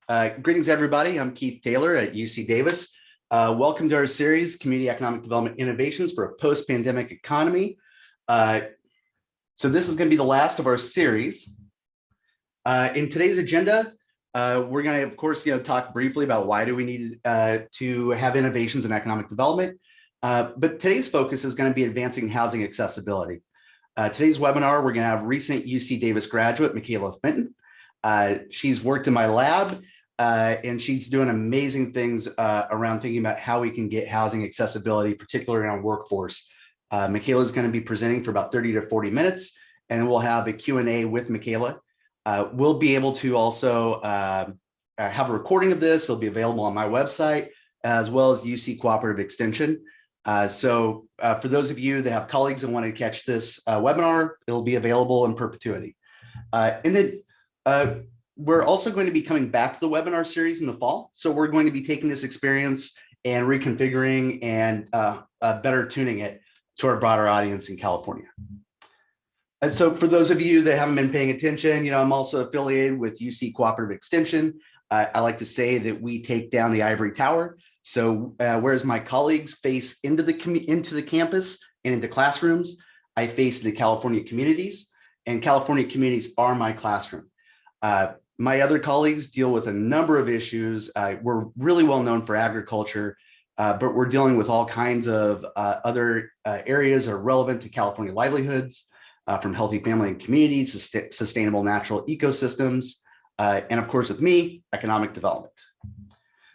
Greetings, everybody. I'm Keith Taylor at UC Davis. Welcome to our series, Community Economic Development Innovations for a Post-Pandemic Economy. So this is going to be the last of our series. In today's agenda, we're going to, of course, talk briefly about why do we need to have innovations in economic development. But today's focus is going to be advancing housing accessibility. Today's webinar, we're going to have recent UC Davis graduate, Mikaela Fenton. She's worked in my lab and she's doing amazing things around thinking about how we can get housing accessibility, particularly around workforce. Mikaela is going to be presenting for about 30 to 40 minutes, and we'll have a Q&A with Mikaela. We'll be able to also have a recording of this. It'll be available on my website, as well as UC Cooperative Extension. So for those of you that have colleagues that want to catch this webinar, it'll be available in perpetuity. And then we're also going to be coming back to the webinar series in the fall. So we're going to be taking this experience and reconfiguring and better tuning it to our broader audience in California. And so for those of you that haven't been paying attention, I'm also affiliated with UC Cooperative Extension. I like to say that we take down the ivory tower. So whereas my colleagues face into the campus and into classrooms, I face the California communities, and California communities are my classroom. My other colleagues deal with a number of issues. We're really well known for agriculture, but we're dealing with all kinds of other areas that are relevant to California livelihoods, from healthy family and communities, sustainable natural ecosystems, and of course with me, economic development.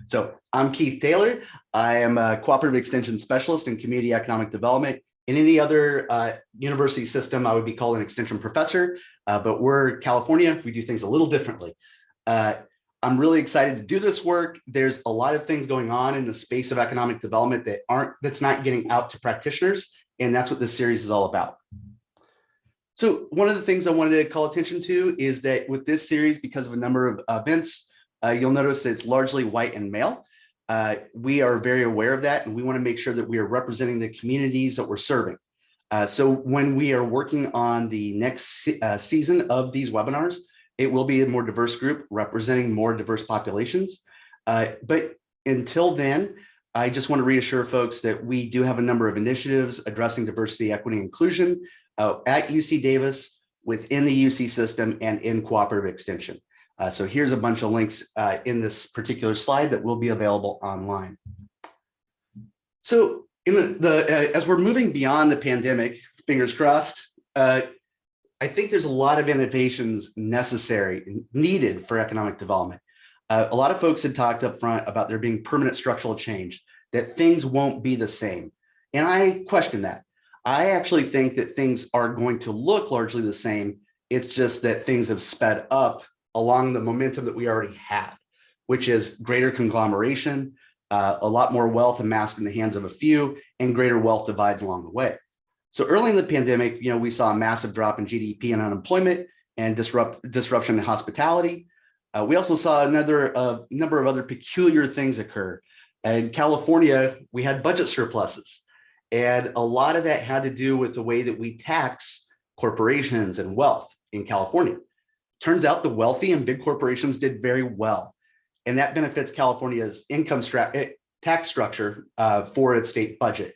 So I'm Keith Taylor. I am a cooperative extension specialist in community economic development. In any other university system, I would be called an extension professor, but we're California, we do things a little differently. I'm really excited to do this work. There's a lot of things going on in the space of economic development that's not getting out to practitioners, and that's what this series is all about. So one of the things I wanted to call attention to is that with this series, because of a number of events, you'll notice that it's largely white and male. We are very aware of that, and we want to make sure that we are representing the communities that we're serving. So when we are working on the next season of these webinars, it will be a more diverse group representing more diverse populations. But until then, I just want to reassure folks that we do have a number of initiatives addressing diversity, equity, and inclusion at UC Davis, within the UC system, and in cooperative extension. So here's a bunch of links in this particular slide that will be available online. So as we're moving beyond the pandemic, fingers crossed, I think there's a lot of innovations necessary and needed for economic development. A lot of folks had talked up front about there being permanent structural change, that things won't be the same. And I question that. I actually think that things are going to look largely the same. It's just that things have sped up along the momentum that we already had, which is greater conglomeration, a lot more wealth amassed in the hands of a few, and greater wealth divides along the way. So early in the pandemic, we saw a massive drop in GDP and unemployment and disruption in hospitality. We also saw number of other peculiar things occur. In California, we had budget surpluses. And a lot of that had to do with the way that we tax corporations and wealth in California. Turns out the wealthy and big corporations did very well. And that benefits California's tax structure for its state budget.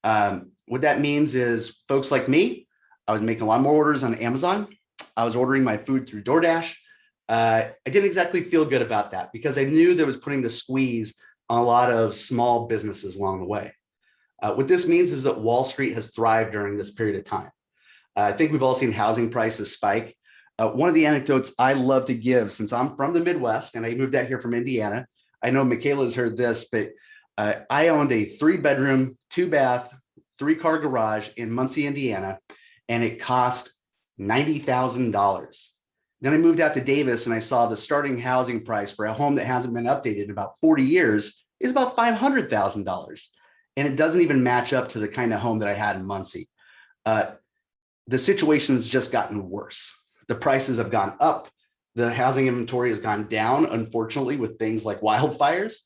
What that means is folks like me, I was making a lot more orders on Amazon. I was ordering my food through DoorDash. I didn't exactly feel good about that because I knew that was putting the squeeze on a lot of small businesses along the way. What this means is that Wall Street has thrived during this period of time. I think we've all seen housing prices spike. One of the anecdotes I love to give, since I'm from the Midwest and I moved out here from Indiana, I know Mikaela's heard this, but I owned a 3-bedroom, 2-bath, 3-car garage in Muncie, Indiana, and it cost $90,000. Then I moved out to Davis and I saw the starting housing price for a home that hasn't been updated in about 40 years is about $500,000. And it doesn't even match up to the kind of home that I had in Muncie. The situation's just gotten worse. The prices have gone up. The housing inventory has gone down, unfortunately, with things like wildfires.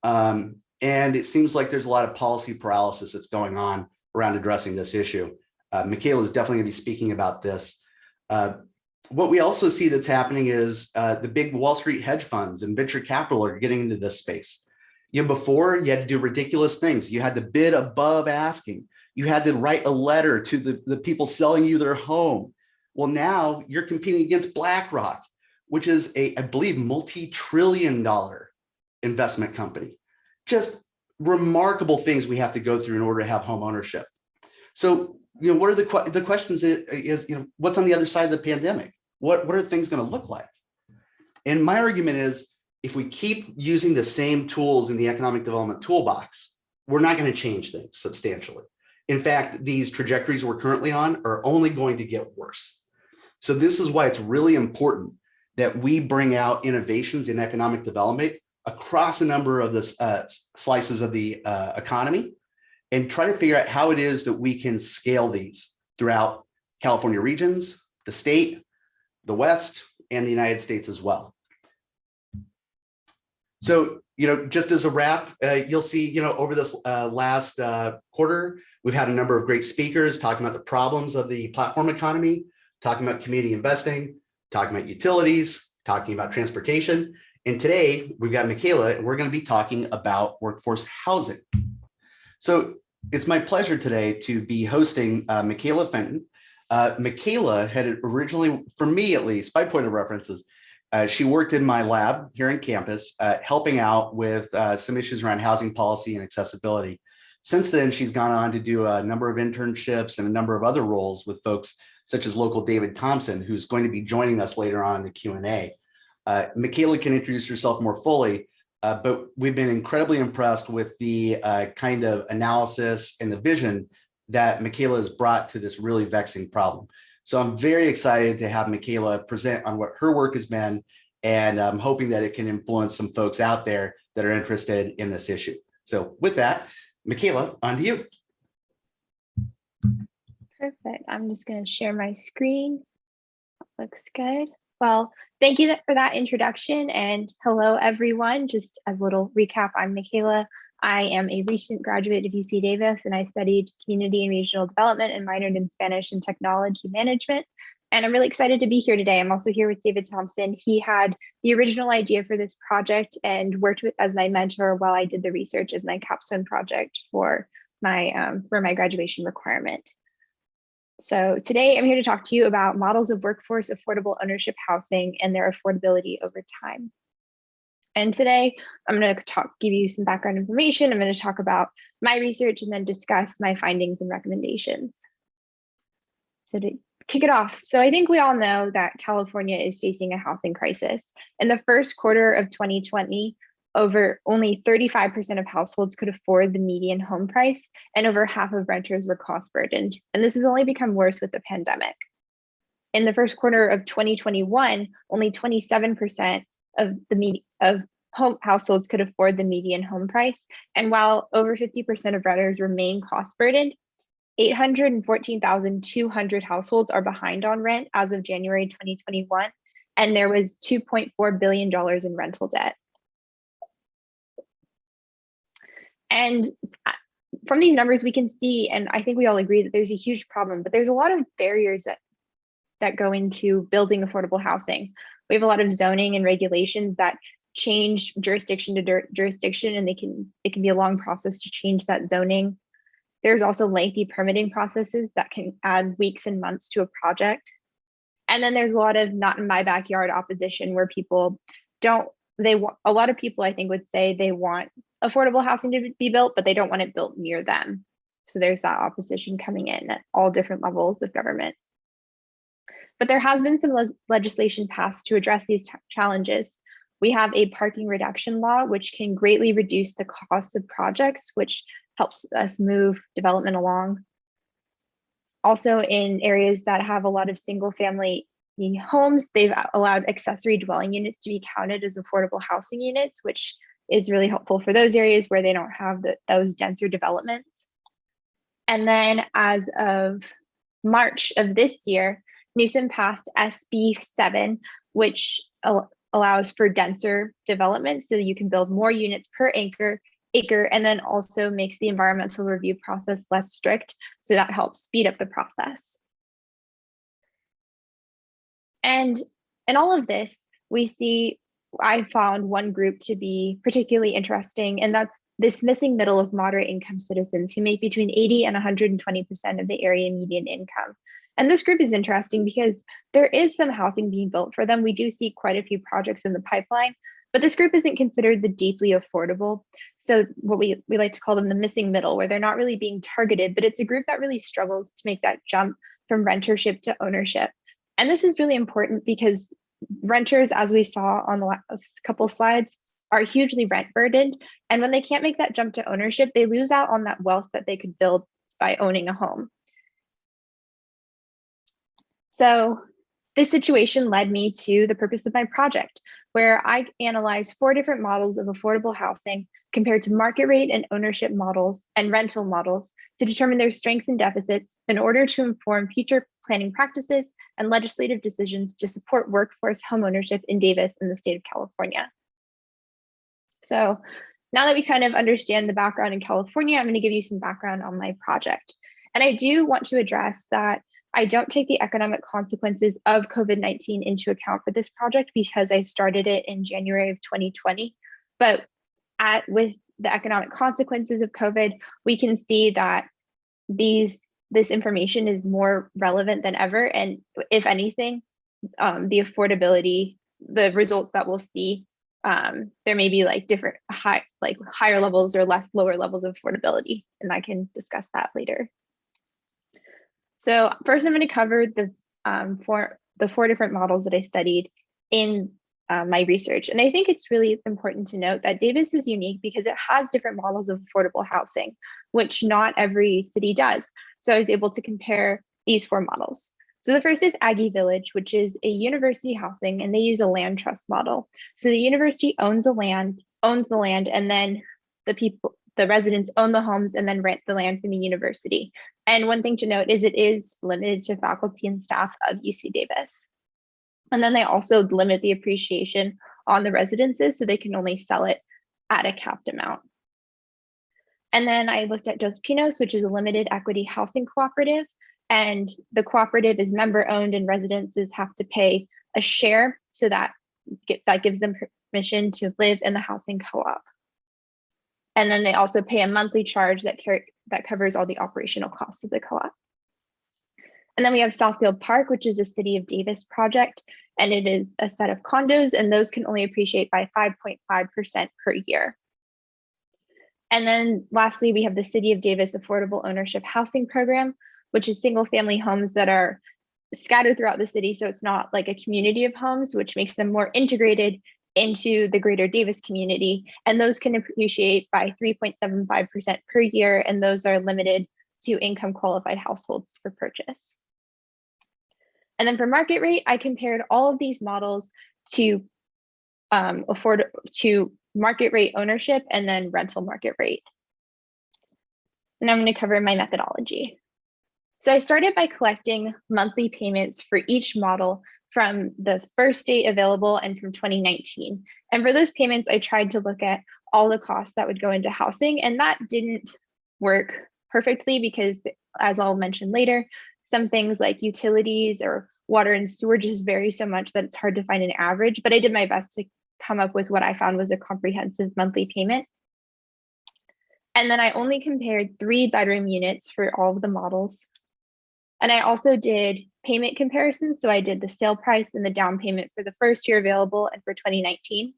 And it seems like there's a lot of policy paralysis that's going on around addressing this issue. Mikaela is definitely going to be speaking about this. What we also see that's happening is the big Wall Street hedge funds and venture capital are getting into this space. Before you had to do ridiculous things. You had to bid above asking. You had to write a letter to the people selling you their home. Well, now you're competing against BlackRock, which is I believe, multi-trillion-dollar investment company. Just remarkable things we have to go through in order to have home ownership. So, what are the questions is, what's on the other side of the pandemic? What are things going to look like? And my argument is, if we keep using the same tools in the economic development toolbox, we're not going to change things substantially. In fact, these trajectories we're currently on are only going to get worse. So this is why it's really important that we bring out innovations in economic development across a number of the slices of the economy, and try to figure out how it is that we can scale these throughout California regions, the state, the West, and the United States as well. So, just as a wrap, you'll see, over this last quarter, we've had a number of great speakers talking about the problems of the platform economy, talking about community investing, talking about utilities, talking about transportation. And today we've got Mikaela, and we're going to be talking about workforce housing. So it's my pleasure today to be hosting Mikaela Fenton. Mikaela had originally, for me at least, by point of references, she worked in my lab here on campus, helping out with some issues around housing policy and accessibility. Since then, she's gone on to do a number of internships and a number of other roles with folks such as local David Thompson, who's going to be joining us later on in the Q&A. Mikaela can introduce herself more fully, but we've been incredibly impressed with the kind of analysis and the vision that Mikaela has brought to this really vexing problem. So I'm very excited to have Mikaela present on what her work has been, and I'm hoping that it can influence some folks out there that are interested in this issue. So with that, Mikaela, on to you. Perfect. I'm just going to share my screen. Looks good. Well, thank you for that introduction, and hello everyone. Just as a little recap, I'm Mikaela. I am a recent graduate of UC Davis, and I studied community and regional development and minored in Spanish and technology management. And I'm really excited to be here today. I'm also here with David Thompson. He had the original idea for this project and worked with as my mentor while I did the research as my capstone project for my graduation requirement. So today I'm here to talk to you about models of workforce affordable ownership housing and their affordability over time. And today I'm going to give you some background information. I'm going to talk about my research and then discuss my findings and recommendations. So to kick it off, so I think we all know that California is facing a housing crisis. In the first quarter of 2020, only 35% of households could afford the median home price, and over half of renters were cost burdened. And this has only become worse with the pandemic. In the first quarter of 2021, only 27% of households could afford the median home price. And while over 50% of renters remain cost burdened, 814,200 households are behind on rent as of January 2021, and there was $2.4 billion in rental debt. And from these numbers, we can see, and I think we all agree that there's a huge problem, but there's a lot of barriers that go into building affordable housing. We have a lot of zoning and regulations that change jurisdiction to jurisdiction, and it can be a long process to change that zoning. There's also lengthy permitting processes that can add weeks and months to a project. And then there's a lot of not in my backyard opposition where people a lot of people I think would say they want affordable housing to be built, but they don't want it built near them. So there's that opposition coming in at all different levels of government. But there has been some legislation passed to address these challenges. We have a parking reduction law, which can greatly reduce the cost of projects, which helps us move development along. Also, in areas that have a lot of single family homes, they've allowed accessory dwelling units to be counted as affordable housing units, which is really helpful for those areas where they don't have those denser developments. And then as of March of this year, Newsom passed SB 7, which allows for denser development so that you can build more units per acre, and then also makes the environmental review process less strict. So that helps speed up the process. And in all of this, I found one group to be particularly interesting, and that's this missing middle of moderate income citizens who make between 80 and 120% of the area median income. And this group is interesting because there is some housing being built for them. We do see quite a few projects in the pipeline, but this group isn't considered the deeply affordable. So what we like to call them the missing middle, where they're not really being targeted, but it's a group that really struggles to make that jump from rentership to ownership. And this is really important because renters, as we saw on the last couple slides, are hugely rent burdened. And when they can't make that jump to ownership, they lose out on that wealth that they could build by owning a home. So this situation led me to the purpose of my project, where I analyzed 4 different models of affordable housing compared to market rate and ownership models and rental models to determine their strengths and deficits in order to inform future planning practices and legislative decisions to support workforce homeownership in Davis and the state of California. So now that we kind of understand the background in California, I'm going to give you some background on my project. And I do want to address that I don't take the economic consequences of COVID-19 into account for this project because I started it in January of 2020. But with the economic consequences of COVID, we can see that this information is more relevant than ever. And if anything, the affordability, the results that we'll see, there may be like different higher levels or lower levels of affordability, and I can discuss that later. So first, I'm going to cover the 4 different models that I studied in my research. And I think it's really important to note that Davis is unique because it has different models of affordable housing, which not every city does. So I was able to compare these 4 models. So the first is Aggie Village, which is a university housing, and they use a land trust model. So the university owns the land, and then the residents own the homes and then rent the land from the university. And one thing to note is it is limited to faculty and staff of UC Davis. And then they also limit the appreciation on the residences, so they can only sell it at a capped amount. And then I looked at Dos Pinos, which is a limited equity housing cooperative. And the cooperative is member owned and residences have to pay a share, so that gives them permission to live in the housing co-op. And then they also pay a monthly charge that covers all the operational costs of the co-op. And then we have Southfield Park, which is a City of Davis project, and it is a set of condos, and those can only appreciate by 5.5% per year. And then lastly, we have the City of Davis Affordable Ownership Housing Program, which is single family homes that are scattered throughout the city. So it's not like a community of homes, which makes them more integrated into the greater Davis community. And those can appreciate by 3.75% per year. And those are limited to income qualified households for purchase. And then for market rate, I compared all of these models to market rate ownership and then rental market rate. And I'm going to cover my methodology. So I started by collecting monthly payments for each model from the first date available and from 2019. And for those payments, I tried to look at all the costs that would go into housing, and that didn't work perfectly because, as I'll mention later, some things like utilities or water and sewer just vary so much that it's hard to find an average, but I did my best to come up with what I found was a comprehensive monthly payment. And then I only compared 3-bedroom units for all of the models. And I also did payment comparisons. So I did the sale price and the down payment for the first year available and for 2019.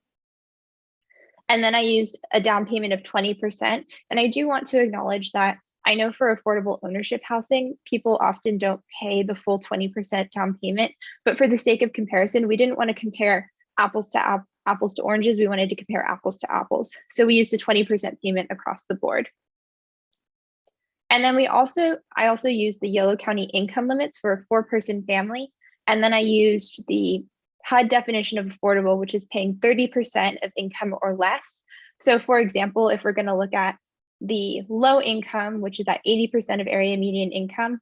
And then I used a down payment of 20%. And I do want to acknowledge that I know for affordable ownership housing, people often don't pay the full 20% down payment. But for the sake of comparison, we didn't want to compare apples to oranges. We wanted to compare apples to apples. So we used a 20% payment across the board. And then I also used the Yolo County income limits for a 4-person family. And then I used the HUD definition of affordable, which is paying 30% of income or less. So for example, if we're going to look at the low income, which is at 80% of area median income,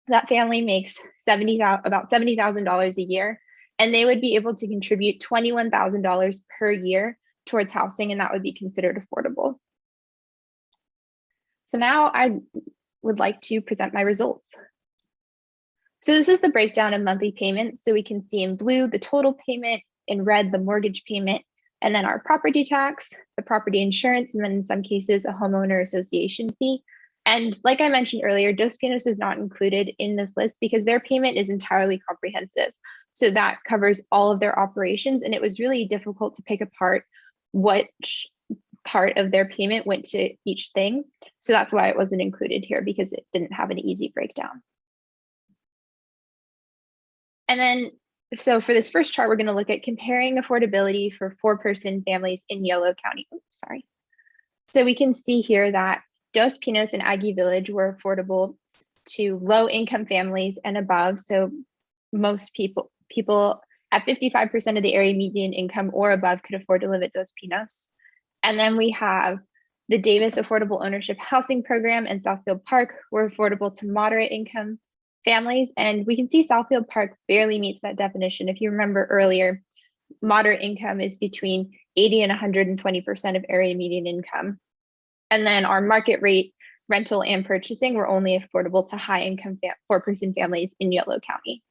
that family makes about $70,000 a year, and they would be able to contribute $21,000 per year towards housing, and that would be considered affordable. So now I would like to present my results. So this is the breakdown of monthly payments. So we can see in blue, the total payment, in red, the mortgage payment, and then our property tax, the property insurance, and then in some cases, a homeowner association fee. And like I mentioned earlier, Dos Pinos is not included in this list because their payment is entirely comprehensive. So that covers all of their operations. And it was really difficult to pick apart which part of their payment went to each thing. So that's why it wasn't included here, because it didn't have an easy breakdown. And then, so for this first chart, we're going to look at comparing affordability for 4-person families in Yolo County. Oops, sorry. So we can see here that Dos Pinos and Aggie Village were affordable to low-income families and above. So most people at 55% of the area median income or above could afford to live at Dos Pinos. And then we have the Davis Affordable Ownership Housing Program and Southfield Park were affordable to moderate income families. And we can see Southfield Park barely meets that definition. If you remember earlier, moderate income is between 80 and 120% of area median income. And then our market rate rental and purchasing were only affordable to high income 4-person families in Yolo County.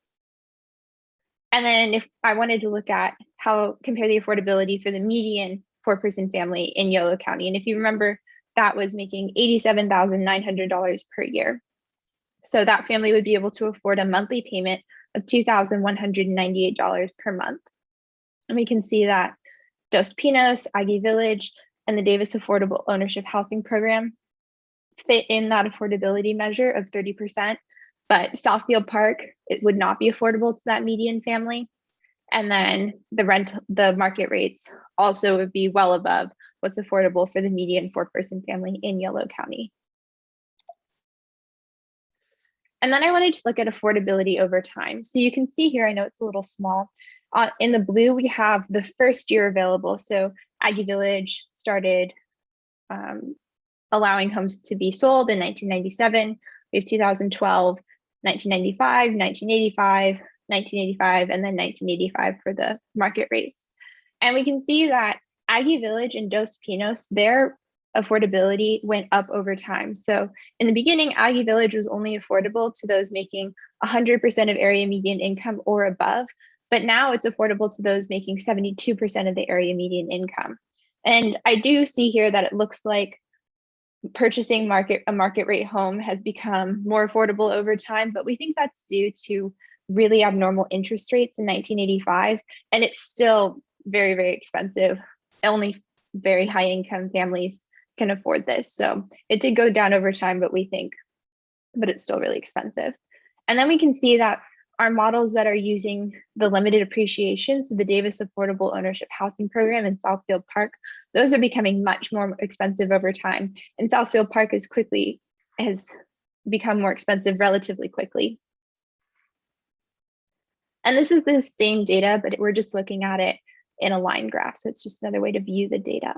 And then if I wanted to look at how compare the affordability for the median 4-person family in Yolo County. And if you remember, that was making $87,900 per year. So that family would be able to afford a monthly payment of $2,198 per month. And we can see that Dos Pinos, Aggie Village, and the Davis Affordable Ownership Housing Program fit in that affordability measure of 30%, but Southfield Park, it would not be affordable to that median family. And then the market rates also would be well above what's affordable for the median 4-person family in Yolo County. And then I wanted to look at affordability over time. So you can see here, I know it's a little small. In the blue, we have the first year available. So Aggie Village started allowing homes to be sold in 1997. We have 2012, 1995, 1985, 1985, and then 1985 for the market rates. And we can see that Aggie Village and Dos Pinos, their affordability went up over time. So in the beginning, Aggie Village was only affordable to those making 100% of area median income or above, but now it's affordable to those making 72% of the area median income. And I do see here that it looks like purchasing a market rate home has become more affordable over time, but we think that's due to really abnormal interest rates in 1985, and it's still very, very expensive. Only very high income families can afford this. So it did go down over time, but it's still really expensive. And then we can see that our models that are using the limited appreciation, so the Davis Affordable Ownership Housing Program in Southfield Park, those are becoming much more expensive over time. And Southfield Park has become more expensive relatively quickly. And this is the same data, but we're just looking at it in a line graph. So it's just another way to view the data.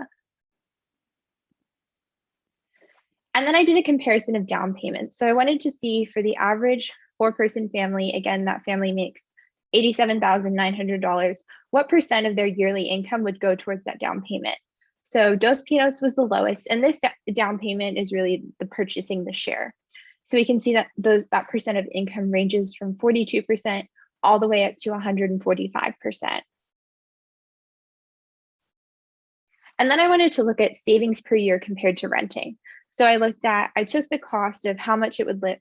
And then I did a comparison of down payments. So I wanted to see for the average 4-person family, again, that family makes $87,900, what percent of their yearly income would go towards that down payment? So Dos Pinos was the lowest, and this down payment is really the purchasing the share. So we can see that that percent of income ranges from 42% all the way up to 145%. And then I wanted to look at savings per year compared to renting. So I took the cost of how much it would live,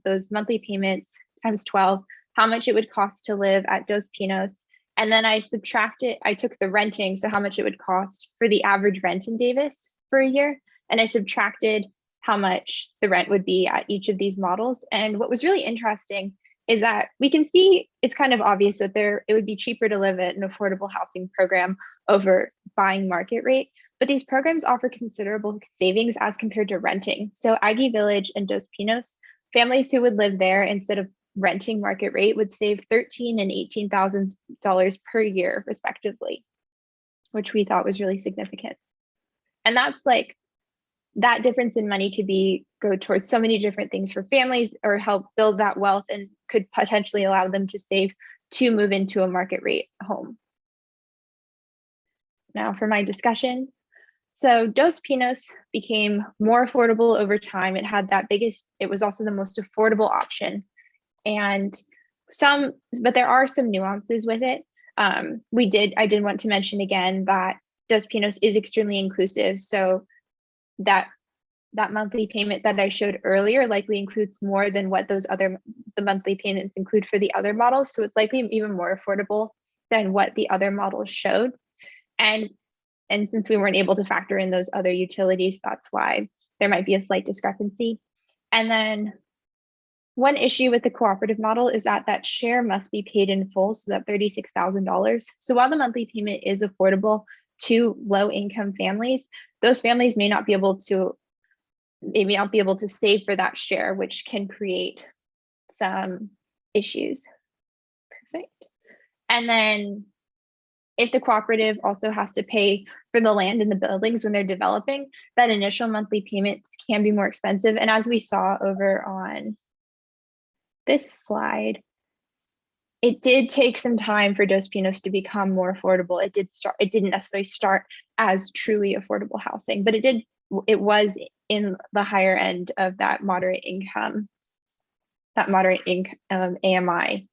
those monthly payments times 12, how much it would cost to live at Dos Pinos. And then I took the renting, so how much it would cost for the average rent in Davis for a year. And I subtracted how much the rent would be at each of these models. And what was really interesting is that we can see it's kind of obvious that it would be cheaper to live at an affordable housing program over buying market rate, but these programs offer considerable savings as compared to renting. So Aggie Village and Dos Pinos, families who would live there instead of renting market rate would save $13,000 and $18,000 per year, respectively, which we thought was really significant. And that's like, that difference in money could go towards so many different things for families or help build that wealth and could potentially allow them to save to move into a market rate home. So now for my discussion. So Dos Pinos became more affordable over time. It was also the most affordable option And but there are some nuances with it. I did want to mention again that Dos Pinos is extremely inclusive. So that monthly payment that I showed earlier likely includes more than what the monthly payments include for the other models. So it's likely even more affordable than what the other models showed. And since we weren't able to factor in those other utilities, that's why there might be a slight discrepancy. And then one issue with the cooperative model is that share must be paid in full, so that $36,000. So while the monthly payment is affordable to low income families, those families may not be able to save for that share, which can create some issues. Perfect. And then if the cooperative also has to pay for the land and the buildings when they're developing, that initial monthly payments can be more expensive. And as we saw over on this slide, it did take some time for Dos Pinos to become more affordable. It didn't necessarily start as truly affordable housing, but it was in the higher end of that moderate income AMI.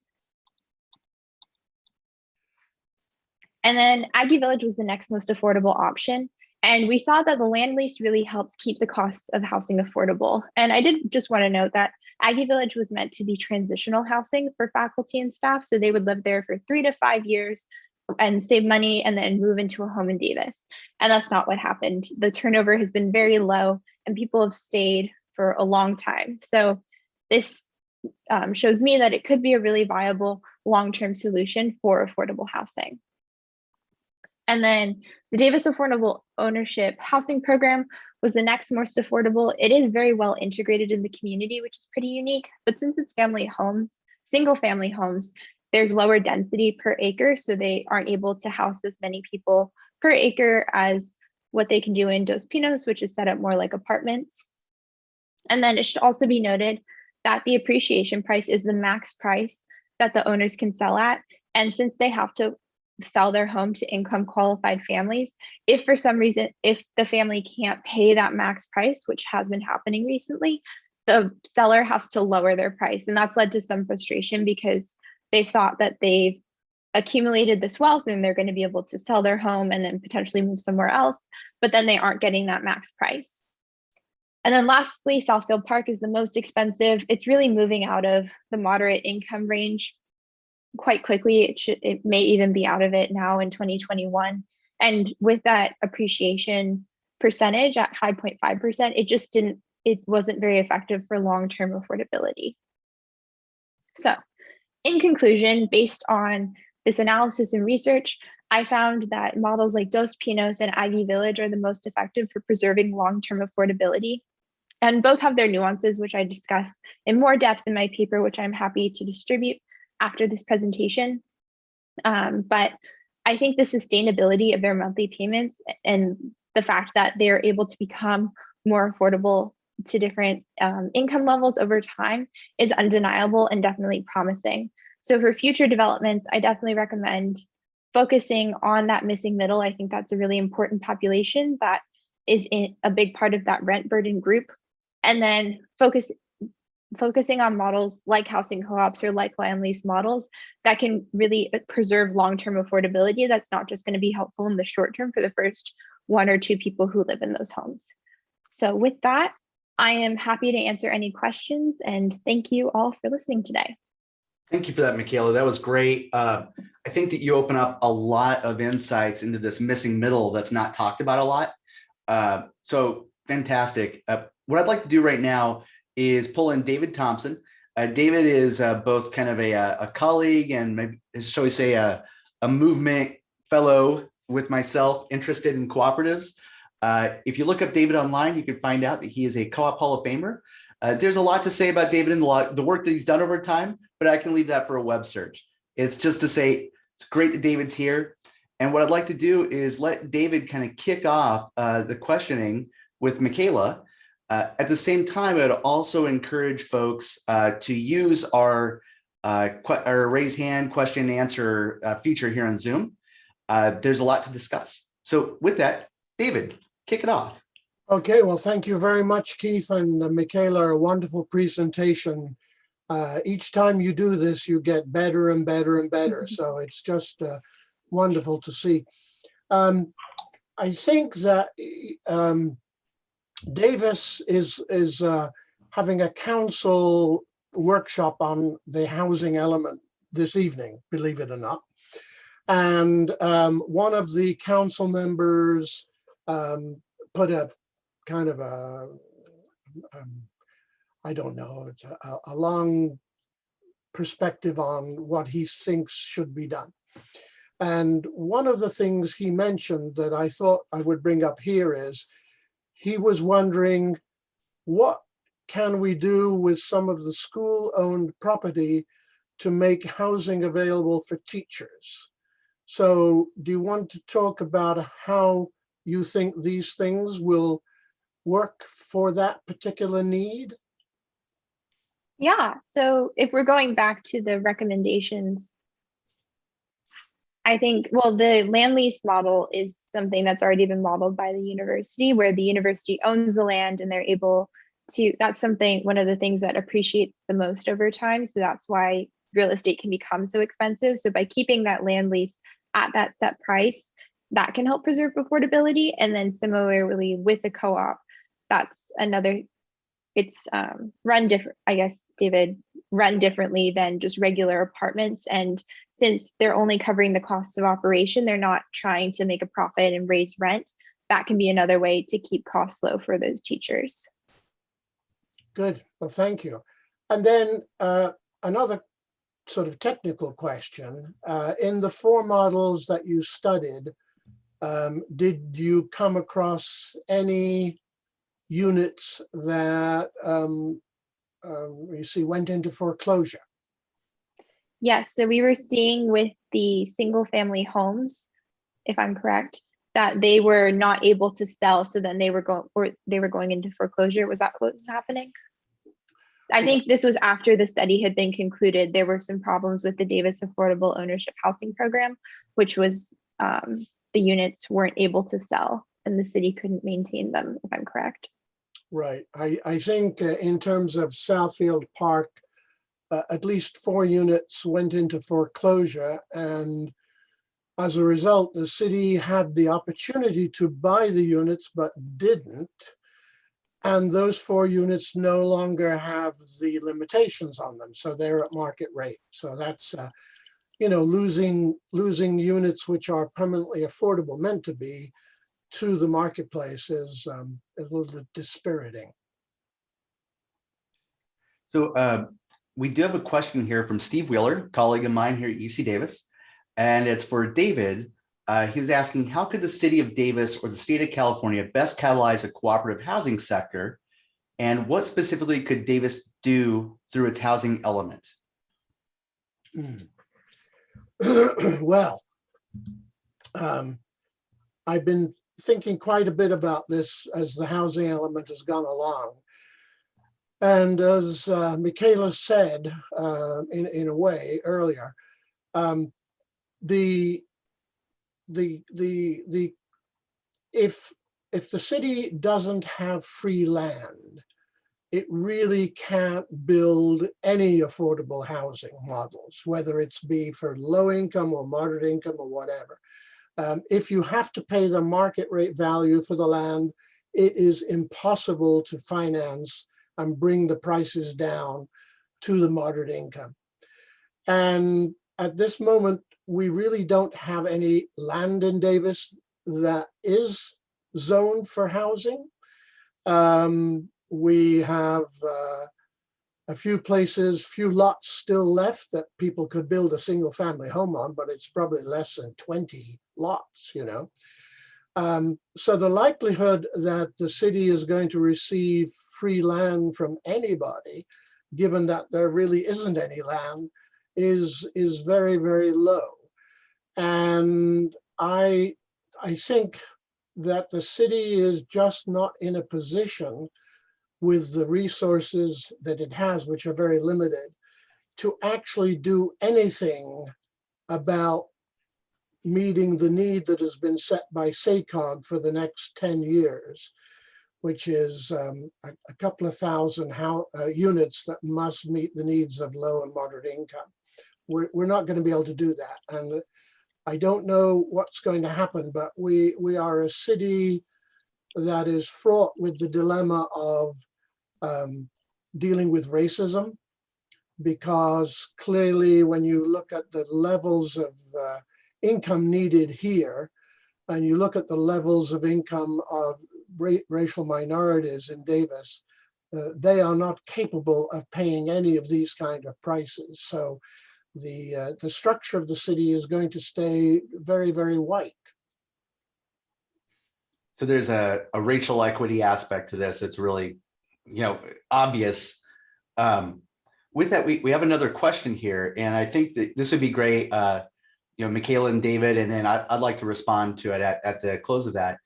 And then Aggie Village was the next most affordable option. And we saw that the land lease really helps keep the costs of housing affordable. And I did just want to note that Aggie Village was meant to be transitional housing for faculty and staff. So they would live there for 3 to 5 years and save money and then move into a home in Davis. And that's not what happened. The turnover has been very low and people have stayed for a long time. So this shows me that it could be a really viable long-term solution for affordable housing. And then the Davis Affordable Ownership Housing Program was the next most affordable. It is very well integrated in the community, which is pretty unique. But since it's family homes, single family homes, there's lower density per acre. So they aren't able to house as many people per acre as what they can do in Dos Pinos, which is set up more like apartments. And then it should also be noted that the appreciation price is the max price that the owners can sell at. And since they have to sell their home to income qualified families, if for some reason, if the family can't pay that max price, which has been happening recently, the seller has to lower their price. And that's led to some frustration because they've thought that they've accumulated this wealth and they're going to be able to sell their home and then potentially move somewhere else, but then they aren't getting that max price. And then lastly, Southfield Park is the most expensive. It's really moving out of the moderate income range quite quickly. It may even be out of it now in 2021. And with that appreciation percentage at 5.5%, it wasn't very effective for long-term affordability. So in conclusion, based on this analysis and research, I found that models like Dos Pinos and Aggie Village are the most effective for preserving long-term affordability. And both have their nuances, which I discuss in more depth in my paper, which I'm happy to distribute after this presentation. But I think the sustainability of their monthly payments and the fact that they're able to become more affordable to different income levels over time is undeniable and definitely promising. So for future developments, I definitely recommend focusing on that missing middle. I think that's a really important population that is a big part of that rent burden group. And then focusing on models like housing co-ops or like land lease models that can really preserve long-term affordability. That's not just going to be helpful in the short term for the first 1 or 2 people who live in those homes. So with that, I am happy to answer any questions and thank you all for listening today. Thank you for that, Mikaela. That was great. I think that you open up a lot of insights into this missing middle that's not talked about a lot. So fantastic. What I'd like to do right now is pull in David Thompson. David is both kind of a colleague and maybe, shall we say, a movement fellow with myself, interested in cooperatives. If you look up David online, you can find out that he is a Co-op Hall of Famer. There's a lot to say about David and the work that he's done over time, but I can leave that for a web search. It's just to say it's great that David's here. And what I'd like to do is let David kind of kick off the questioning with Mikaela. At the same time, I'd also encourage folks to use our raise hand question and answer feature here on Zoom. There's a lot to discuss. So with that, David, kick it off. Okay, well, thank you very much, Keith and Mikaela. A wonderful presentation Each time you do this, you get better and better and better. So it's just wonderful to see. I think that Davis is having a council workshop on the housing element this evening, believe it or not. And one of the council members put a kind of I don't know, a long perspective on what he thinks should be done. And one of the things he mentioned that I thought I would bring up here is he was wondering, what can we do with some of the school-owned property to make housing available for teachers? So do you want to talk about how you think these things will work for that particular need? Yeah, so if we're going back to the recommendations, I think, well, the land lease model is something that's already been modeled by the university, where the university owns the land and they're able to, that's something, one of the things that appreciates the most over time. So that's why real estate can become so expensive. So by keeping that land lease at that set price, that can help preserve affordability. And then similarly with the co-op, that's another, it's run different, I guess, David, run differently than just regular apartments. And since they're only covering the costs of operation, they're not trying to make a profit and raise rent. That can be another way to keep costs low for those teachers. Good, well, thank you. And then another sort of technical question. In the 4 models that you studied, did you come across any units that you see went into foreclosure? Yes, so we were seeing with the single family homes, if I'm correct, that they were not able to sell. So then they were going into foreclosure. Was that what was happening? I think this was after the study had been concluded. There were some problems with the Davis Affordable Ownership Housing Program, which was the units weren't able to sell and the city couldn't maintain them, if I'm correct. Right. I think in terms of Southfield Park, at least 4 units went into foreclosure. And as a result, the city had the opportunity to buy the units, but didn't. And those 4 units no longer have the limitations on them. So they're at market rate. So that's, you know, losing units which are permanently affordable, meant to be, to the marketplace is a little bit dispiriting. So we do have a question here from Steve Wheeler, colleague of mine here at UC Davis, and it's for David. He was asking, how could the city of Davis or the state of California best catalyze a cooperative housing sector? And what specifically could Davis do through its housing element? Well, I've been thinking quite a bit about this as the housing element has gone along. And as Mikaela said, in a way earlier, if the city doesn't have free land, it really can't build any affordable housing models, whether it's be for low income or moderate income or whatever. If you have to pay the market rate value for the land, it is impossible to finance and bring the prices down to the moderate income. And at this moment, we really don't have any land in Davis that is zoned for housing. We have a few places, few lots still left that people could build a single family home on, but it's probably less than 20 lots, you know. So the likelihood that the city is going to receive free land from anybody, given that there really isn't any land, is very, very low. And I think that the city is just not in a position with the resources that it has, which are very limited, to actually do anything about meeting the need that has been set by SACOG for the next 10 years, which is a couple of thousand units that must meet the needs of low and moderate income. We're not going to be able to do that. And I don't know what's going to happen, but we are a city that is fraught with the dilemma of dealing with racism, because clearly when you look at the levels of income needed here, and you look at the levels of income of racial minorities in Davis, they are not capable of paying any of these kind of prices. So the structure of the city is going to stay very, very white. So there's a racial equity aspect to this that's really, obvious. With that, we have another question here, and I think that this would be great. Mikaela and David, and then I'd like to respond to it at the close of that,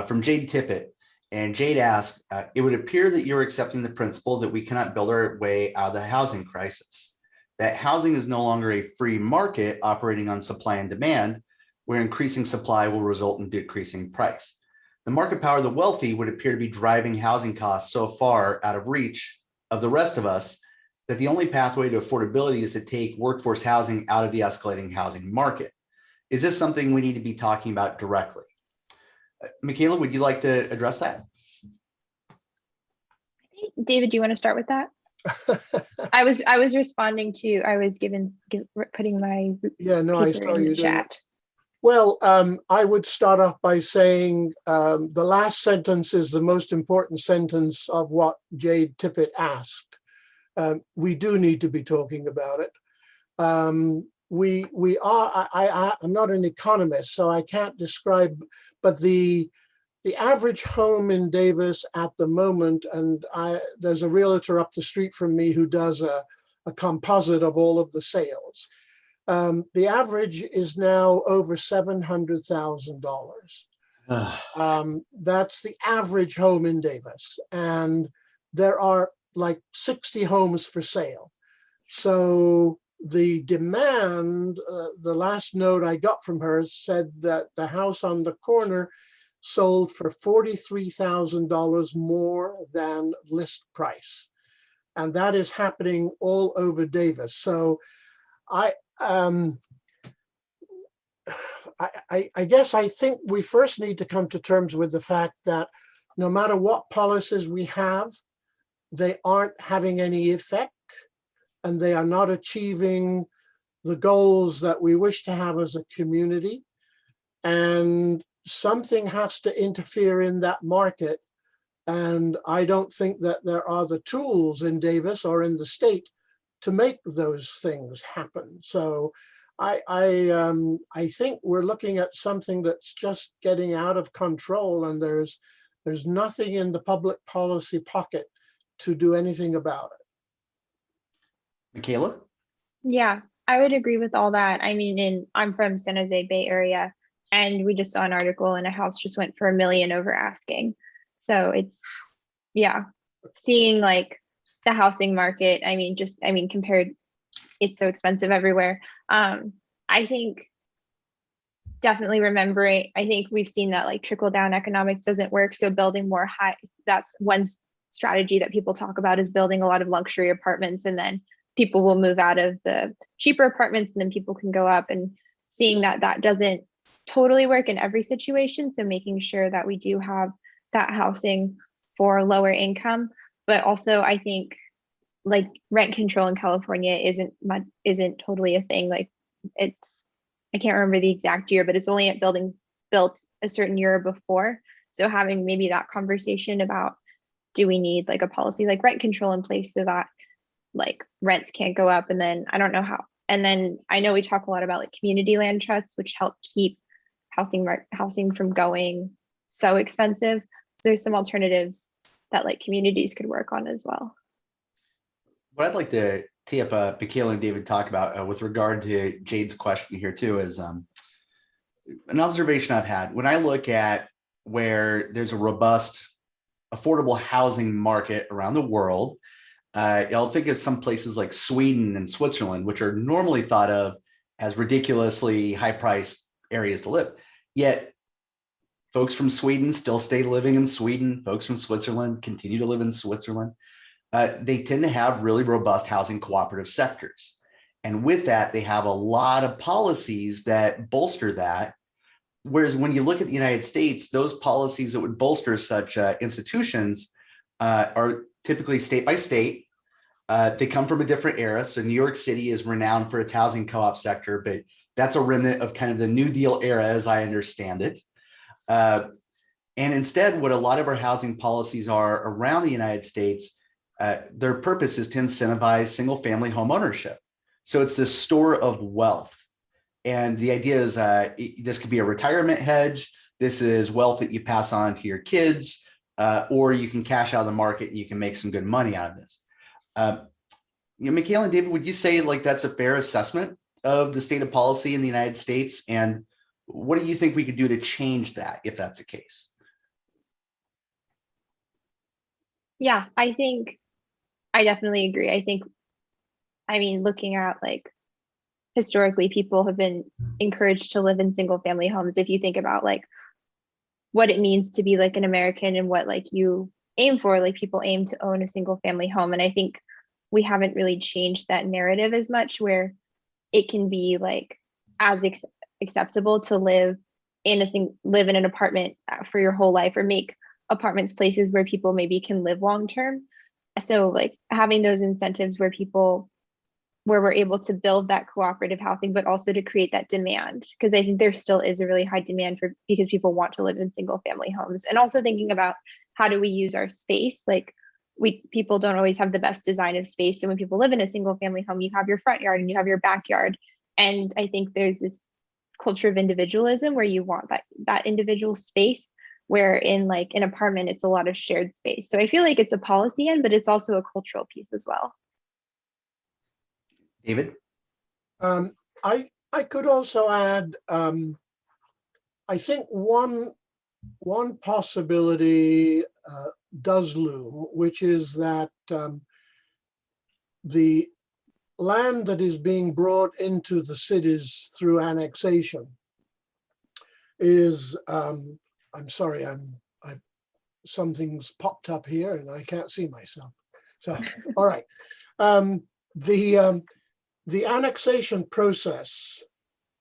from Jade Tippett. And Jade asked, it would appear that you're accepting the principle that we cannot build our way out of the housing crisis, that housing is no longer a free market operating on supply and demand, where increasing supply will result in decreasing price. The market power of the wealthy would appear to be driving housing costs so far out of reach of the rest of us that the only pathway to affordability is to take workforce housing out of the escalating housing market. Is this something we need to be talking about directly? Mikaela, would you like to address that? David, do you want to start with that? I was responding to, I was putting my I saw in you the chat. Well, I would start off by saying the last sentence is the most important sentence of what Jade Tippett asked. We do need to be talking about it. I'm not an economist, so I can't describe, but the average home in Davis at the moment, and there's a realtor up the street from me who does a composite of all of the sales. The average is now over $700,000. That's the average home in Davis. And there are like 60 homes for sale. So the demand, the last note I got from her said that the house on the corner sold for $43,000 more than list price. And that is happening all over Davis. So I guess I think we first need to come to terms with the fact that no matter what policies we have, they aren't having any effect, and they are not achieving the goals that we wish to have as a community. And something has to interfere in that market. And I don't think that there are the tools in Davis or in the state to make those things happen. So I think we're looking at something that's just getting out of control, and there's nothing in the public policy pocket to do anything about it. Mikaela? Yeah, I would agree with all that. I mean, I'm from San Jose Bay Area, and we just saw an article and a house just went for $1 million over asking. So it's, yeah, seeing like the housing market, compared, it's so expensive everywhere. I think definitely remembering, I think we've seen that like trickle down economics doesn't work. So building more high, that's one strategy that people talk about, is building a lot of luxury apartments, and then people will move out of the cheaper apartments and then people can go up, and seeing that that doesn't totally work in every situation. So making sure that we do have that housing for lower income, but also I think like rent control in California isn't totally a thing. Like it's, I can't remember the exact year, but it's only at buildings built a certain year before. So having maybe that conversation about, do we need like a policy like rent control in place so that like rents can't go up? And then I don't know how. And then I know we talk a lot about like community land trusts, which help keep housing from going so expensive. So there's some alternatives that like communities could work on as well. What I'd like to tee up Mikaela and David talk about with regard to Jade's question here too is an observation I've had. When I look at where there's a robust, affordable housing market around the world, I'll think of some places like Sweden and Switzerland, which are normally thought of as ridiculously high-priced areas to live. Yet Folks from Sweden still stay living in Sweden. Folks from Switzerland continue to live in Switzerland. They tend to have really robust housing cooperative sectors. And with that, they have a lot of policies that bolster that. Whereas when you look at the United States, those policies that would bolster such institutions are typically state by state. They come from a different era. So New York City is renowned for its housing co-op sector, but that's a remnant of kind of the New Deal era, as I understand it. And instead, what a lot of our housing policies are around the United States, their purpose is to incentivize single family home ownership. So it's this store of wealth. And the idea is this could be a retirement hedge. This is wealth that you pass on to your kids, or you can cash out of the market and you can make some good money out of this. Mikaela and David, would you say like that's a fair assessment of the state of policy in the United States? And what do you think we could do to change that if that's the case? Yeah, I think I definitely agree. I mean, looking at like historically, people have been encouraged to live in single family homes. If you think about like what it means to be like an American and what like you aim for, like people aim to own a single family home. And I think we haven't really changed that narrative as much, where it can be like as acceptable to live in an apartment for your whole life, or make apartments places where people maybe can live long term. So like having those incentives where we're able to build that cooperative housing, but also to create that demand, because I think there still is a really high demand because people want to live in single family homes. And also thinking about how do we use our space? Like people don't always have the best design of space. So when people live in a single family home, you have your front yard and you have your backyard. And I think there's this culture of individualism where you want that individual space, where in like an apartment, it's a lot of shared space. So I feel like it's a policy end, but it's also a cultural piece as well. David? I could also add, I think one possibility does loom, which is that the land that is being brought into the cities through annexation is, I'm sorry, something's popped up here and I can't see myself. So, all right. The annexation process,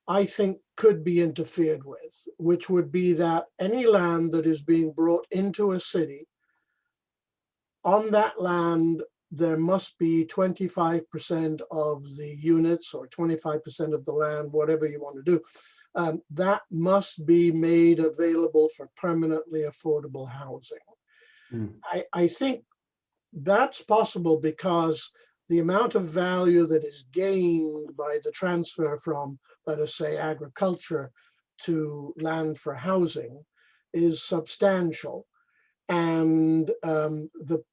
I think, could be interfered with, which would be that any land that is being brought into a city, on that land, there must be 25% of the units or 25% of the land, whatever you want to do, that must be made available for permanently affordable housing. Mm. I think that's possible because the amount of value that is gained by the transfer from, let us say, agriculture to land for housing is substantial. And the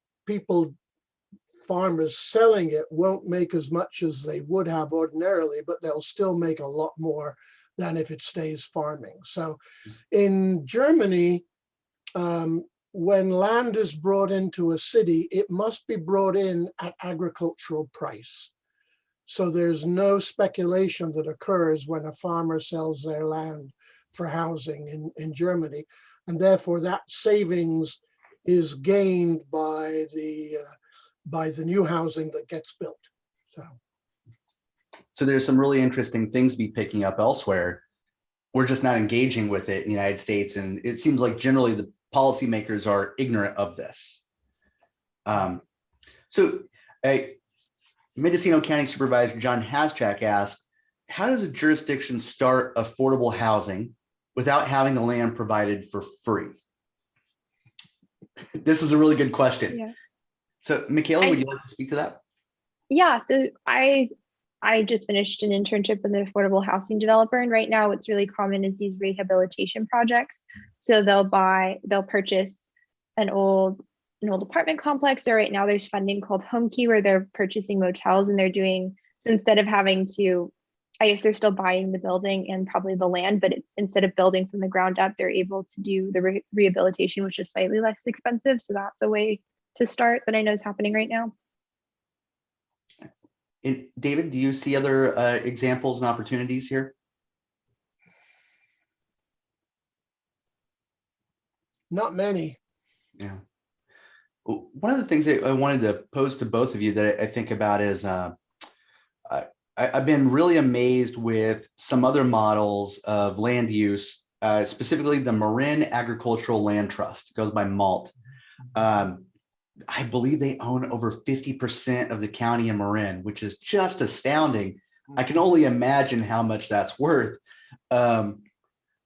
farmers selling it won't make as much as they would have ordinarily, but they'll still make a lot more than if it stays farming. So in Germany, when land is brought into a city, it must be brought in at agricultural price. So there's no speculation that occurs when a farmer sells their land for housing in Germany. And therefore that savings is gained by the new housing that gets built. So there's some really interesting things to be picking up elsewhere. We're just not engaging with it in the United States. And it seems like generally the policymakers are ignorant of this. Mendocino County Supervisor John Haschak asked, how does a jurisdiction start affordable housing without having the land provided for free? This is a really good question. Yeah. So Mikaela, would you like to speak to that? Yeah, so I just finished an internship with an affordable housing developer, and right now what's really common is these rehabilitation projects. So they'll purchase an old apartment complex, or right now there's funding called Home Key where they're purchasing motels, and so instead of having to, I guess they're still buying the building and probably the land, but it's instead of building from the ground up, they're able to do the rehabilitation, which is slightly less expensive. So that's a way to start that I know is happening right now. And David, do you see other examples and opportunities here? Not many. Yeah. One of the things that I wanted to pose to both of you that I think about is I've been really amazed with some other models of land use, specifically the Marin Agricultural Land Trust. It goes by MALT. I believe they own over 50% of the county in Marin, which is just astounding. I can only imagine how much that's worth.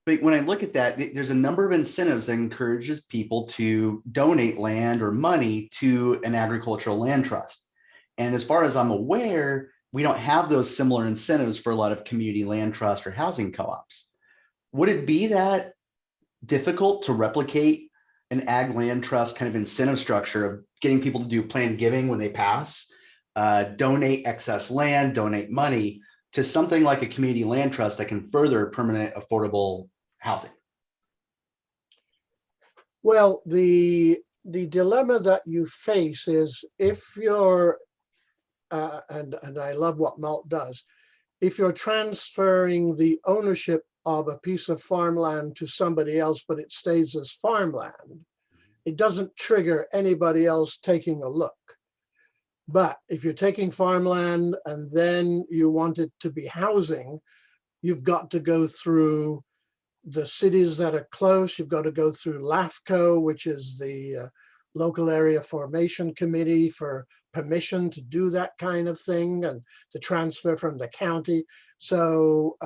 But when I look at that, there's a number of incentives that encourages people to donate land or money to an agricultural land trust. And as far as I'm aware, we don't have those similar incentives for a lot of community land trust or housing co-ops. Would it be that difficult to replicate an ag land trust kind of incentive structure of getting people to do planned giving when they pass, donate excess land, donate money to something like a community land trust that can further permanent affordable housing? Well, the dilemma that you face is if you're, and I love what MALT does, if you're transferring the ownership of a piece of farmland to somebody else, but it stays as farmland, it doesn't trigger anybody else taking a look. But if you're taking farmland and then you want it to be housing, you've got to go through the cities that are close. You've got to go through LAFCO, which is the local area formation committee, for permission to do that kind of thing and to transfer from the county. So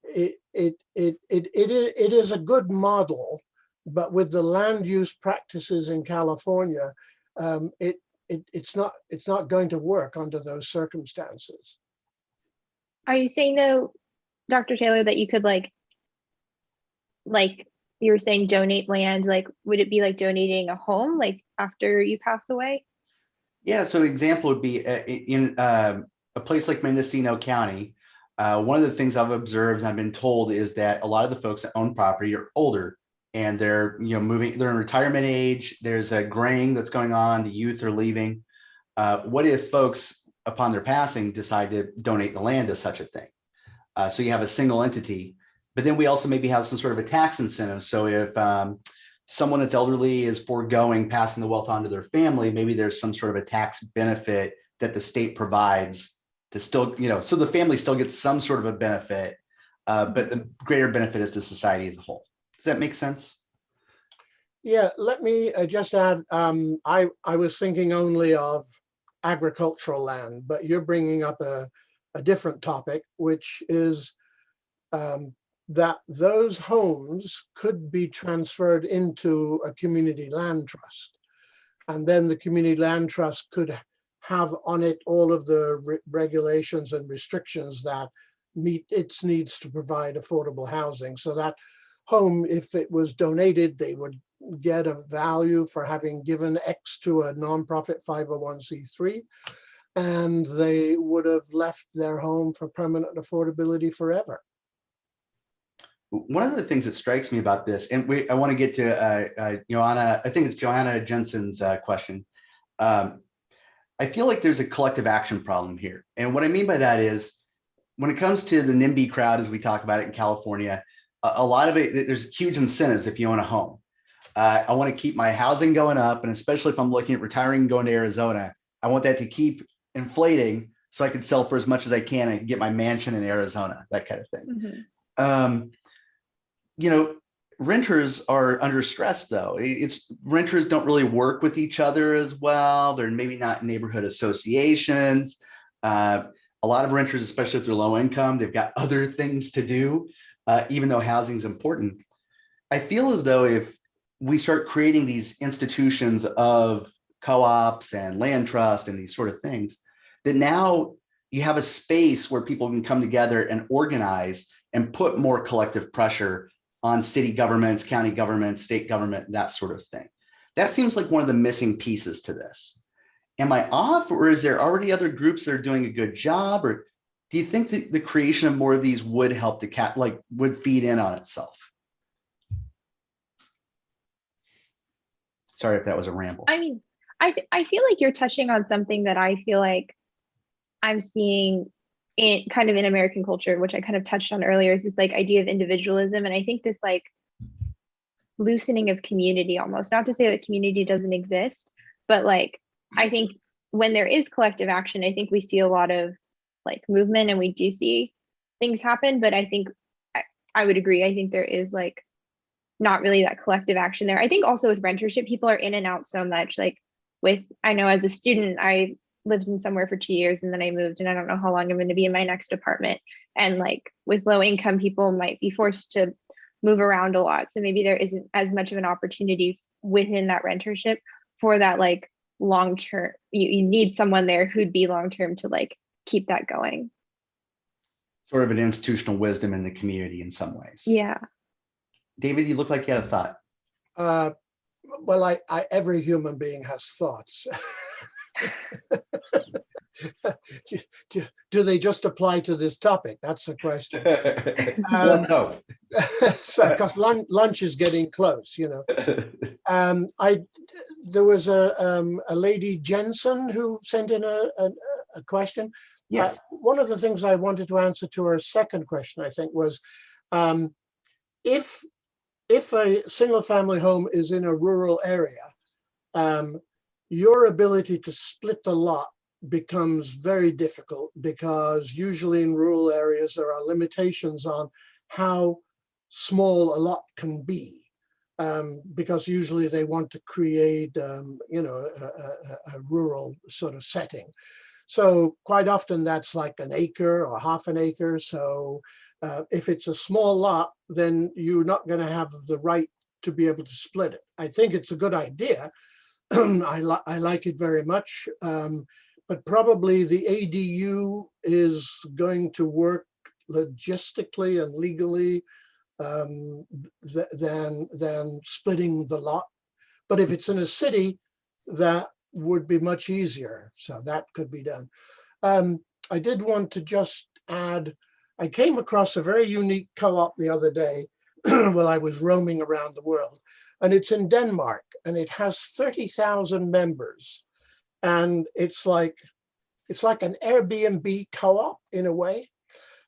it is a good model, but with the land use practices in California, it's not going to work under those circumstances. Are you saying though, Dr. Taylor, that you could like you were saying donate land, like would it be like donating a home like after you pass away? Yeah, so example would be in a place like Mendocino County. One of the things I've observed and I've been told is that a lot of the folks that own property are older and they're moving, they're in retirement age. There's a graying that's going on. The youth are leaving. What if folks upon their passing decide to donate the land to such a thing? So you have a single entity, but then we also maybe have some sort of a tax incentive. So if someone that's elderly is foregoing passing the wealth on to their family, maybe there's some sort of a tax benefit that the state provides to still, so the family still gets some sort of a benefit, but the greater benefit is to society as a whole. Does that make sense? Yeah, let me just add, I was thinking only of agricultural land, but you're bringing up a different topic, which is that those homes could be transferred into a community land trust. And then the community land trust could have on it all of the regulations and restrictions that meet its needs to provide affordable housing. So that home, if it was donated, they would get a value for having given X to a nonprofit 501c3, and they would have left their home for permanent affordability forever. One of the things that strikes me about this, and I want to get to Joanna, I think it's Joanna Jensen's question. I feel like there's a collective action problem here. And what I mean by that is when it comes to the NIMBY crowd, as we talk about it in California, a lot of it, there's huge incentives if you own a home. I want to keep my housing going up. And especially if I'm looking at retiring and going to Arizona, I want that to keep inflating so I can sell for as much as I can and get my mansion in Arizona, that kind of thing. Mm-hmm. Renters are under stress though. Renters don't really work with each other as well. They're maybe not neighborhood associations. A lot of renters, especially if they're low income, they've got other things to do, even though housing is important. I feel as though if we start creating these institutions of co-ops and land trust and these sort of things, that now you have a space where people can come together and organize and put more collective pressure on city governments, county governments, state government, that sort of thing. That seems like one of the missing pieces to this. Am I off, or is there already other groups that are doing a good job? Or do you think that the creation of more of these would help would feed in on itself? Sorry if that was a ramble. I mean, I feel like you're touching on something that I feel like I'm seeing in kind of in American culture, which I kind of touched on earlier, is this like idea of individualism. And I think this like loosening of community almost. Not to say that community doesn't exist, but like I think when there is collective action, I think we see a lot of like movement and we do see things happen. But I think I would agree. I think there is like not really that collective action there. I think also with rentership, people are in and out so much. Like I know as a student, I lived in somewhere for 2 years and then I moved and I don't know how long I'm going to be in my next apartment. And like with low income, people might be forced to move around a lot. So maybe there isn't as much of an opportunity within that rentership for that like long term. You need someone there who'd be long term to like keep that going. Sort of an institutional wisdom in the community in some ways. Yeah. David, you look like you had a thought. Well, every human being has thoughts. Do they just apply to this topic? That's the question. No. Because lunch is getting close, you know. There was a lady, Jensen, who sent in a question. Yes. One of the things I wanted to answer to her second question, I think, was if a single family home is in a rural area, your ability to split the lot becomes very difficult, because usually in rural areas there are limitations on how small a lot can be, because usually they want to create you know, a rural sort of setting. So quite often that's like an acre or half an acre. So if it's a small lot, then you're not going to have the right to be able to split it. I think it's a good idea. I like it very much. But probably the ADU is going to work logistically and legally than splitting the lot. But if it's in a city, that would be much easier. So that could be done. I did want to just add, I came across a very unique co-op the other day while I was roaming around the world. And it's in Denmark, and it has 30,000 members. And it's like an Airbnb co-op in a way.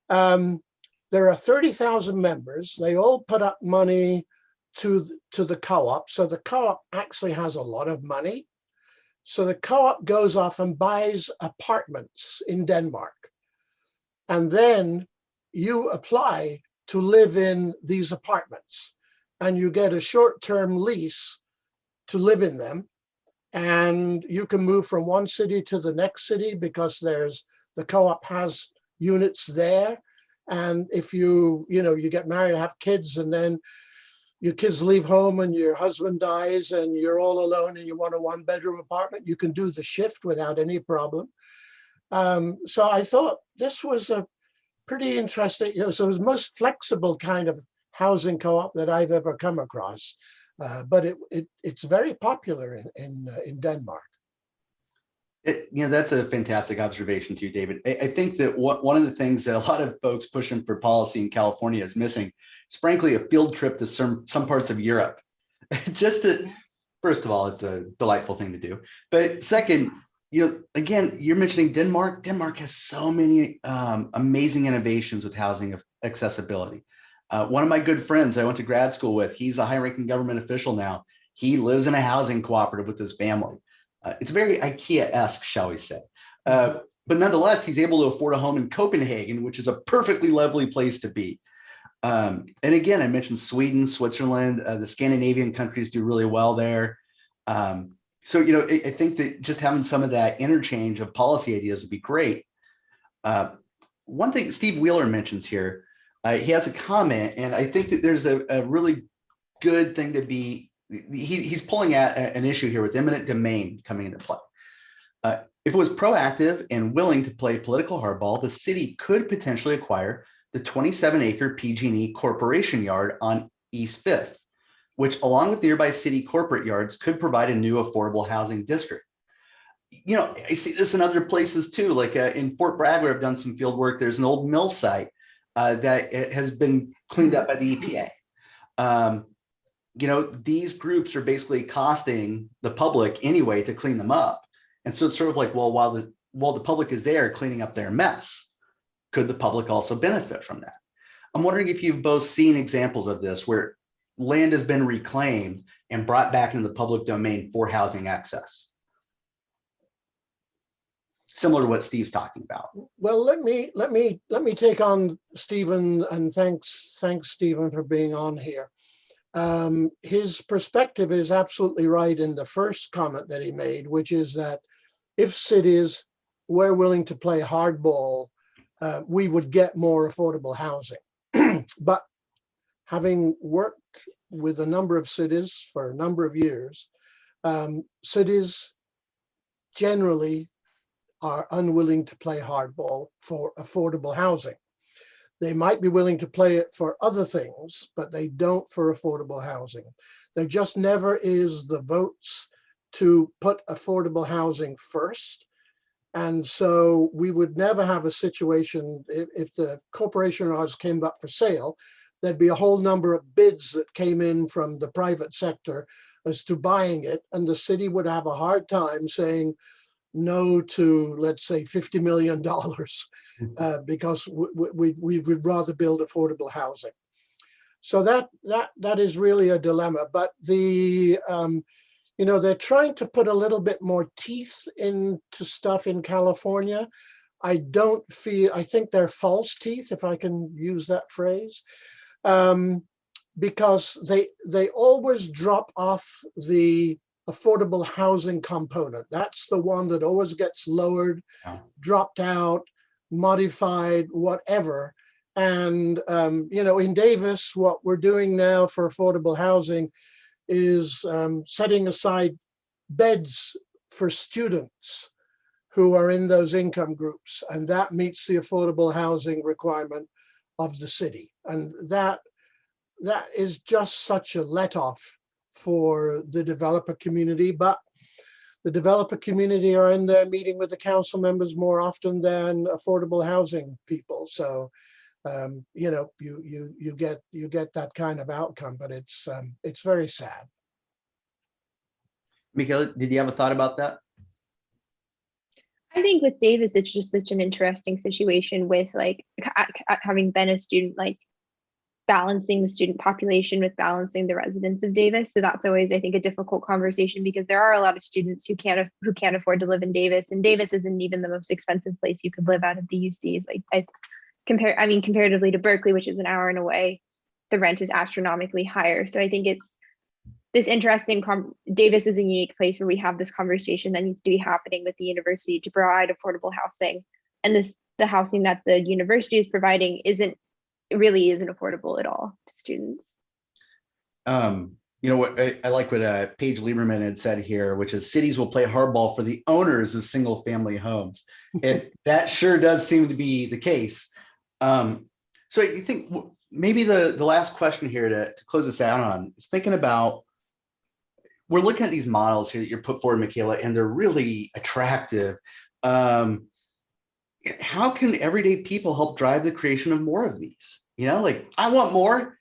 There are 30,000 members. They all put up money to the co-op. So the co-op actually has a lot of money. So the co-op goes off and buys apartments in Denmark. And then you apply to live in these apartments, and you get a short-term lease to live in them. And you can move from one city to the next city because the co-op has units there. And if you get married, have kids, and then your kids leave home and your husband dies and you're all alone and you want a one-bedroom apartment, you can do the shift without any problem. So I thought this was a pretty interesting, so it was the most flexible kind of housing co-op that I've ever come across. But it's very popular in Denmark. That's a fantastic observation too, David. I think that one of the things that a lot of folks pushing for policy in California is missing is, frankly, a field trip to some parts of Europe. First of all, it's a delightful thing to do. But second, again, you're mentioning Denmark. Denmark has so many amazing innovations with housing accessibility. One of my good friends I went to grad school with, he's a high-ranking government official now. He lives in a housing cooperative with his family. It's very IKEA-esque, shall we say. But nonetheless, he's able to afford a home in Copenhagen, which is a perfectly lovely place to be. And again, I mentioned Sweden, Switzerland, the Scandinavian countries do really well there. So, I think that just having some of that interchange of policy ideas would be great. One thing Steve Wheeler mentions here, he has a comment, and I think that there's a really good thing to be, he's pulling at an issue here with eminent domain coming into play. If it was proactive and willing to play political hardball, the city could potentially acquire the 27-acre PG&E Corporation Yard on East 5th, which, along with nearby city corporate yards, could provide a new affordable housing district. I see this in other places too, like in Fort Bragg, where I've done some field work. There's an old mill site that has been cleaned up by the EPA. These groups are basically costing the public anyway to clean them up. And so it's sort of like, well, while the public is there cleaning up their mess, could the public also benefit from that? I'm wondering if you've both seen examples of this where land has been reclaimed and brought back into the public domain for housing access. Similar to what Steve's talking about. Well, let me take on Stephen, and thanks Stephen for being on here. His perspective is absolutely right in the first comment that he made, which is that if cities were willing to play hardball, we would get more affordable housing. But having worked with a number of cities for a number of years, cities generally are unwilling to play hardball for affordable housing. They might be willing to play it for other things, but they don't for affordable housing. There just never is the votes to put affordable housing first. And so we would never have a situation, if the corporation ours came up for sale, there'd be a whole number of bids that came in from the private sector as to buying it. And the city would have a hard time saying no to, let's say, $50 million because we would rather build affordable housing. So that is really a dilemma. But the they're trying to put a little bit more teeth into stuff in California. I think they're false teeth, if I can use that phrase, because they always drop off the affordable housing component. That's the one that always gets lowered, dropped out, modified, whatever. And, in Davis, what we're doing now for affordable housing is setting aside beds for students who are in those income groups. And that meets the affordable housing requirement of the city. And that is just such a let-off for the developer community, but the developer community are in there meeting with the council members more often than affordable housing people. So, you get that kind of outcome, but it's very sad. Mikaela, did you have a thought about that? I think with Davis, it's just such an interesting situation with having been a student, balancing the student population with balancing the residents of Davis. So that's always, I think, a difficult conversation because there are a lot of students who can't afford to live in Davis, and Davis isn't even the most expensive place you could live out of the UCs. Comparatively to Berkeley, which is an hour and away, the rent is astronomically higher. So I think it's this interesting. Davis is a unique place where we have this conversation that needs to be happening with the university to provide affordable housing, and the housing that the university is providing really isn't affordable at all to students. What I like what Paige Lieberman had said here, which is cities will play hardball for the owners of single family homes. And that sure does seem to be the case. So you think maybe the last question here to close this out on is thinking about, we're looking at these models here that you're put forward, Mikaela, and they're really attractive. How can everyday people help drive the creation of more of these? I want more.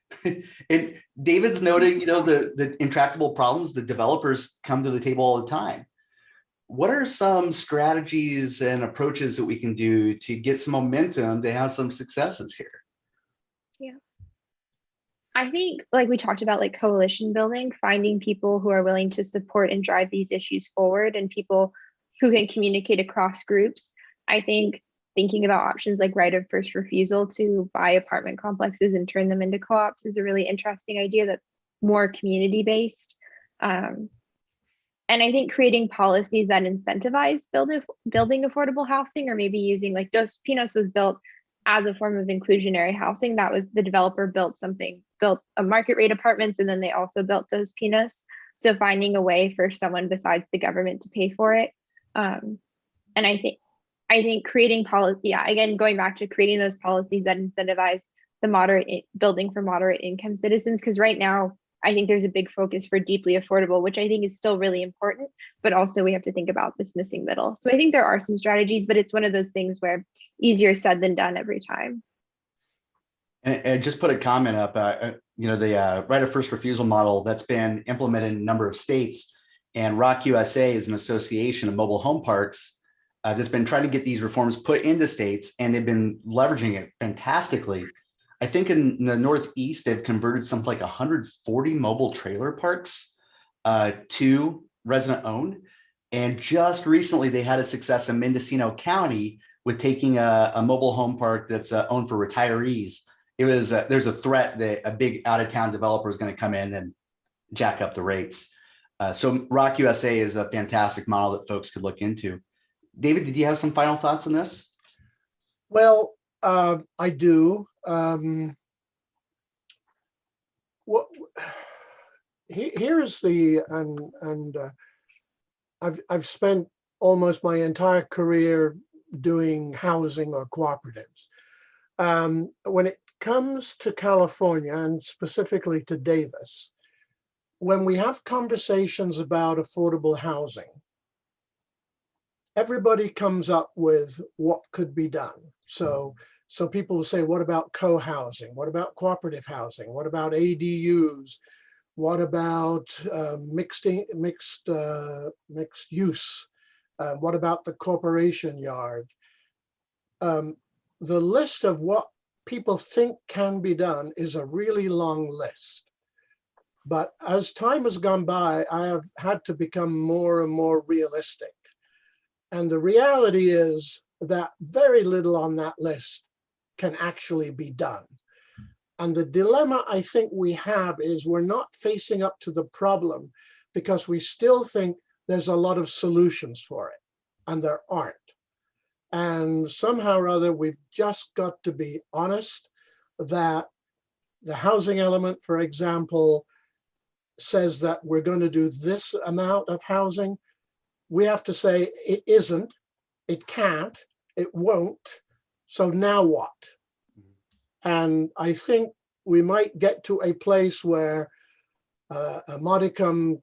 And David's noting, the intractable problems, the developers come to the table all the time. What are some strategies and approaches that we can do to get some momentum to have some successes here? Yeah. I think, like we talked about, coalition building, finding people who are willing to support and drive these issues forward, and people who can communicate across groups. I think thinking about options like right of first refusal to buy apartment complexes and turn them into co-ops is a really interesting idea that's more community-based. And I think creating policies that incentivize building affordable housing, or maybe using Dos Pinos was built as a form of inclusionary housing. That was the developer built a market rate apartments, and then they also built Dos Pinos. So finding a way for someone besides the government to pay for it. And I think creating policy, again, going back to creating those policies that incentivize the building for moderate income citizens, because right now, I think there's a big focus for deeply affordable, which I think is still really important, but also we have to think about this missing middle. So I think there are some strategies, but it's one of those things where easier said than done every time. And just put a comment up, the right of first refusal model that's been implemented in a number of states, and ROC USA is an association of mobile home parks that's been trying to get these reforms put into states, and they've been leveraging it fantastically. I think in the Northeast, they've converted something like 140 mobile trailer parks to resident owned. And just recently, they had a success in Mendocino County with taking a mobile home park that's owned for retirees. It was there's a threat that a big out of town developer is going to come in and jack up the rates. So Rock USA is a fantastic model that folks could look into. David, did you have some final thoughts on this? Well, I do. What here's the I've spent almost my entire career doing housing or cooperatives. When it comes to California and specifically to Davis, when we have conversations about affordable housing, everybody comes up with what could be done. So people will say, what about co-housing? What about cooperative housing? What about ADUs? What about mixed use? What about the corporation yard? The list of what people think can be done is a really long list. But as time has gone by, I have had to become more and more realistic. And the reality is that very little on that list can actually be done. And the dilemma I think we have is we're not facing up to the problem because we still think there's a lot of solutions for it, and there aren't. And somehow or other, we've just got to be honest that the housing element, for example, says that we're going to do this amount of housing. We have to say it isn't, it can't, it won't. So now what? And I think we might get to a place where a modicum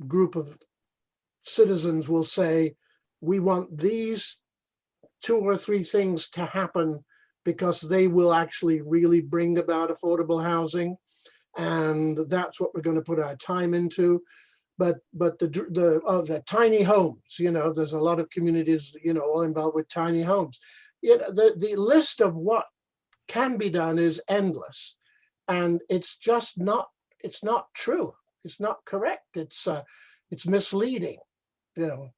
group of citizens will say, we want these 2 or 3 things to happen because they will actually really bring about affordable housing. And that's what we're going to put our time into. But the tiny homes, you know, there's a lot of communities, you know, all involved with tiny homes. You know, the list of what can be done is endless, and it's just not. It's not true. It's not correct. It's misleading, you know.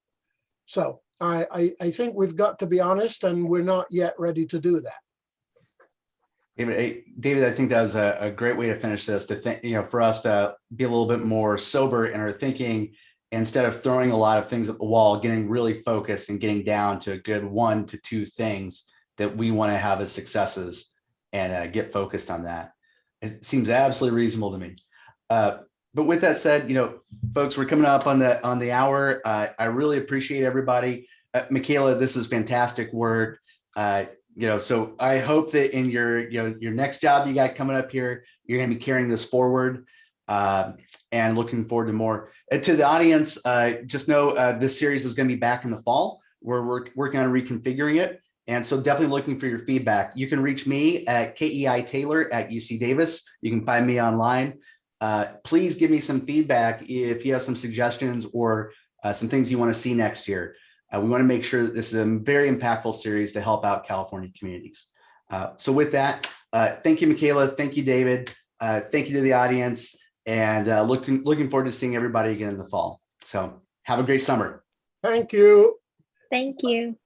So I think we've got to be honest, and we're not yet ready to do that. David, I think that was a great way to finish this, to think, you know, for us to be a little bit more sober in our thinking, instead of throwing a lot of things at the wall, getting really focused and getting down to a good 1 to 2 things that we want to have as successes, and get focused on that. It seems absolutely reasonable to me. But with that said, you know, folks, we're coming up on the hour. I really appreciate everybody. Mikaela, this is fantastic work. You know, so I hope that in your next job you got coming up here, you're going to be carrying this forward, and looking forward to more. And to the audience, just know this series is going to be back in the fall. We're working on reconfiguring it. And so definitely looking for your feedback. You can reach me at KEI_Taylor@UC Davis. You can find me online. Please give me some feedback if you have some suggestions or some things you want to see next year. We want to make sure that this is a very impactful series to help out California communities. So with that, thank you, Mikaela. Thank you, David. Thank you to the audience, and looking forward to seeing everybody again in the fall. So have a great summer. Thank you. Thank you.